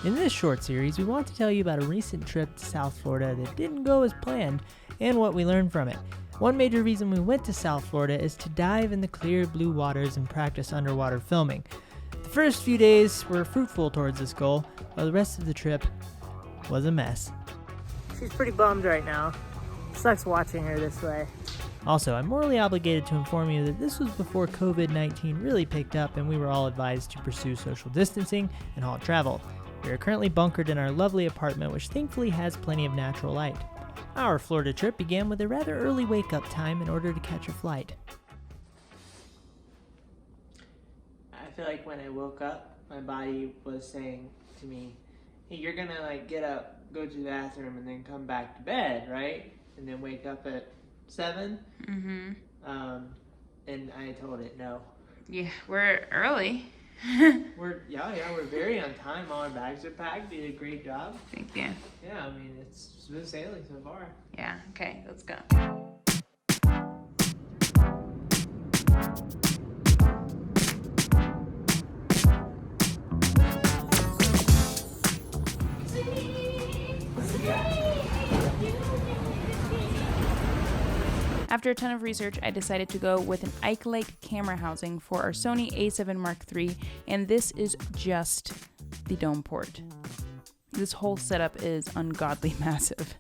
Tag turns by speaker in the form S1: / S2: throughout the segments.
S1: In this short series, we want to tell you about a recent trip to South Florida that didn't go as planned and what we learned from it. One major reason we went to South Florida is to dive in the clear blue waters and practice underwater filming. The first few days were fruitful towards this goal, while the rest of the trip was a mess. She's pretty bummed right now. Sucks watching her this way. Also, I'm morally obligated to inform you that this was before COVID-19 really picked up and we were all advised to pursue social distancing and halt travel. We are currently bunkered in our lovely apartment, which thankfully has plenty of natural light. Our Florida trip began with a rather early wake-up time in order to catch a flight. I feel like when I woke up, my body was saying to me, hey, you're gonna get up, go to the bathroom, and then come back to bed, right? And then wake up at 7.
S2: Mm-hmm.
S1: And I told it no.
S2: Yeah, we're early.
S1: We're very on time. All our bags are packed. You did a great job.
S2: Thank you.
S1: Yeah, I mean, it's smooth sailing so far.
S2: Yeah, okay, let's go. After a ton of research, I decided to go with an Ike-like camera housing for our Sony a7 Mark III, and this is just the dome port. This whole setup is ungodly massive.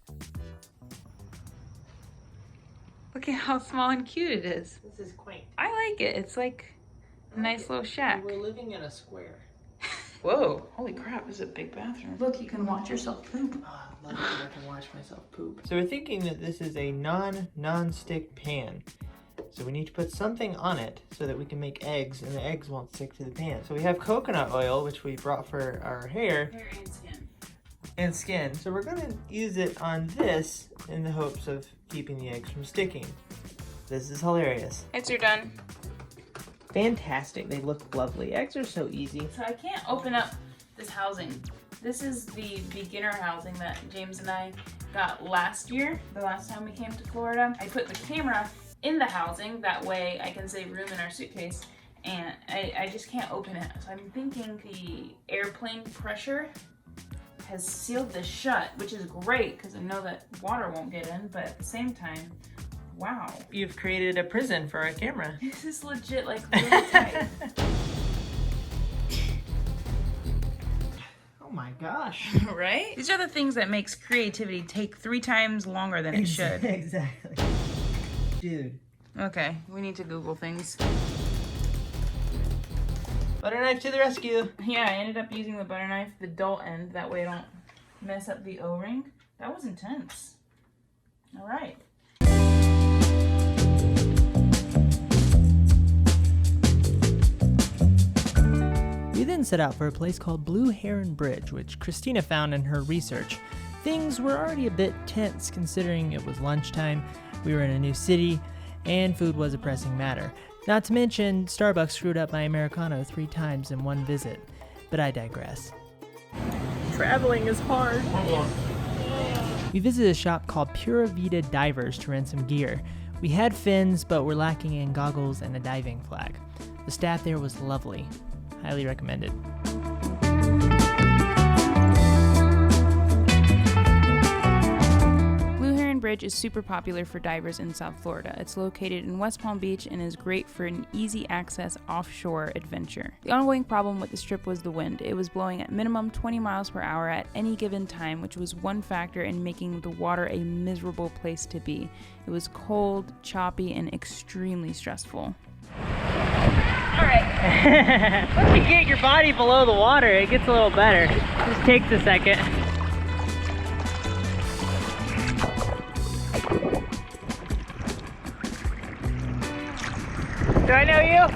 S2: Look at how small and cute it is.
S1: This is quaint.
S2: I like it. It's like a nice little shack.
S1: We're living in a square.
S2: Whoa, holy crap, this is a big bathroom. Look, you can watch yourself poop.
S1: Oh, I love it. I can watch myself poop. So we're thinking that this is a non-stick pan. So we need to put something on it so that we can make eggs and the eggs won't stick to the pan. So we have coconut oil, which we brought for our hair.
S2: Hair and skin.
S1: And skin. So we're gonna use it on this in the hopes of keeping the eggs from sticking. This is hilarious.
S2: Eggs are done.
S1: Fantastic. They look lovely. Eggs are so easy.
S2: So I can't open up this housing. This is the beginner housing that James and I got last year, the last time we came to Florida. I put the camera in the housing, that way I can save room in our suitcase, and I just can't open it. So I'm thinking the airplane pressure has sealed this shut, which is great because I know that water won't get in, but at the same time, wow.
S1: You've created a prison for a camera.
S2: This is legit like really tight.
S1: Oh my gosh.
S2: Right? These are the things that makes creativity take 3 times longer than it should.
S1: Exactly. Dude.
S2: Okay, we need to Google things.
S1: Butter knife to the rescue.
S2: Yeah, I ended up using the butter knife, the dull end, that way I don't mess up the O-ring. That was intense. All right.
S1: We then set out for a place called Blue Heron Bridge, which Christina found in her research. Things were already a bit tense considering it was lunchtime, we were in a new city, and food was a pressing matter. Not to mention, Starbucks screwed up my Americano 3 times in one visit. But I digress. Traveling is hard. We visited a shop called Pura Vida Divers to rent some gear. We had fins, but were lacking in goggles and a diving flag. The staff there was lovely. Highly recommended.
S2: Blue Heron Bridge is super popular for divers in South Florida. It's located in West Palm Beach and is great for an easy access offshore adventure. The ongoing problem with this trip was the wind. It was blowing at minimum 20 miles per hour at any given time, which was one factor in making the water a miserable place to be. It was cold, choppy, and extremely stressful.
S1: Alright. Once you get your body below the water, it gets a little better. Just takes a second. Do I know you?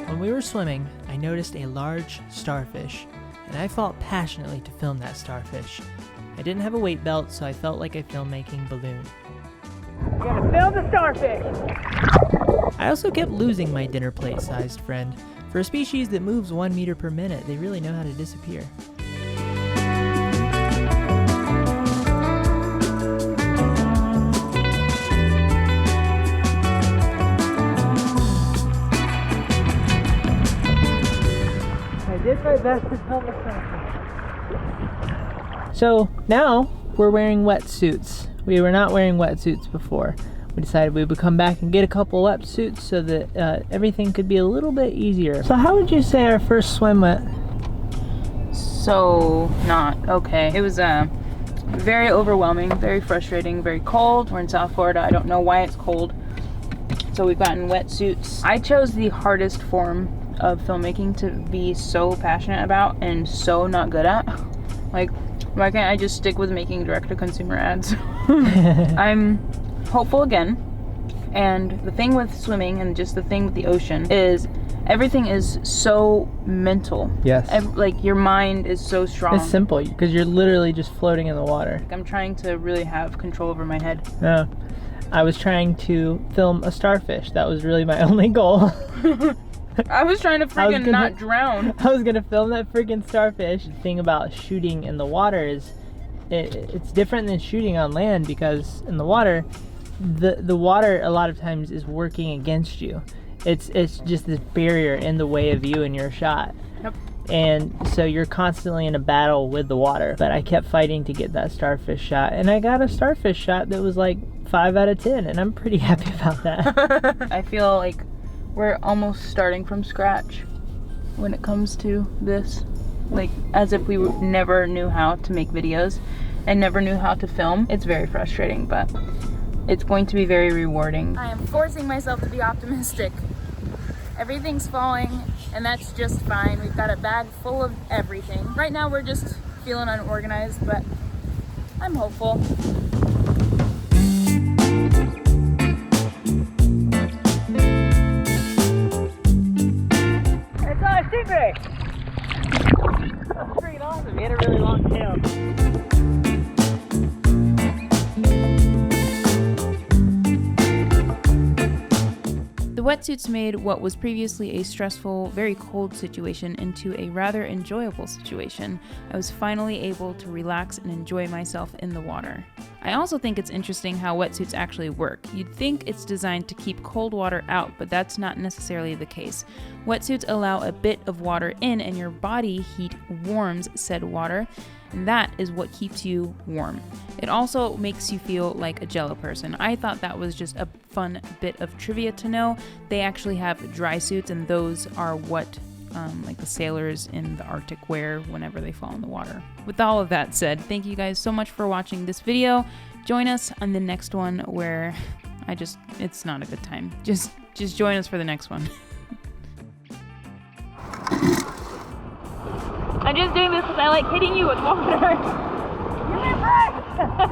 S1: When we were swimming, I noticed a large starfish, and I fought passionately to film that starfish. I didn't have a weight belt, so I felt like a filmmaking balloon. Gonna film the starfish! I also kept losing my dinner plate-sized friend. For a species that moves 1 meter per minute, they really know how to disappear. did my best to film the sunset. So now we're wearing wetsuits. We were not wearing wetsuits before. We decided we would come back and get a couple wetsuits so that everything could be a little bit easier. So how would you say our first swim went?
S2: So not okay. It was very overwhelming, very frustrating, very cold. We're in South Florida. I don't know why it's cold. So we've gotten wetsuits. I chose the hardest form of filmmaking to be so passionate about and so not good at. Like, why can't I just stick with making direct-to-consumer ads? I'm hopeful again. And the thing with swimming and just the thing with the ocean is everything is so mental.
S1: Yes.
S2: Like, your mind is so strong.
S1: It's simple because you're literally just floating in the water.
S2: I'm trying to really have control over my head.
S1: Yeah. I was trying to film a starfish. That was really my only goal.
S2: I was trying to freaking not drown.
S1: I was gonna film that freaking starfish. The thing about shooting in the water is it's different than shooting on land, because in the water, the water a lot of times is working against you. It's just this barrier in the way of you and your shot.
S2: Yep.
S1: And so you're constantly in a battle with the water. But I kept fighting to get that starfish shot, and I got a starfish shot that was like 5 out of 10, and I'm pretty happy about that.
S2: I feel like we're almost starting from scratch when it comes to this. Like, as if we never knew how to make videos and never knew how to film. It's very frustrating, but it's going to be very rewarding. I am forcing myself to be optimistic. Everything's falling, and that's just fine. We've got a bag full of everything. Right now we're just feeling unorganized, but I'm hopeful.
S1: It's a stingray! That's freaking awesome. He had a really long tail.
S2: The wetsuits made what was previously a stressful, very cold situation into a rather enjoyable situation. I was finally able to relax and enjoy myself in the water. I also think it's interesting how wetsuits actually work. You'd think it's designed to keep cold water out, but that's not necessarily the case. Wetsuits allow a bit of water in, and your body heat warms said water, and that is what keeps you warm. It also makes you feel like a Jello person. I thought that was just a fun bit of trivia to know. They actually have dry suits, and those are what like the sailors in the Arctic wear whenever they fall in the water. With all of that said, thank you guys so much for watching this video. Join us on the next one where it's not a good time. Just join us for the next one. I'm just doing this because I like hitting you with water. Give me a break!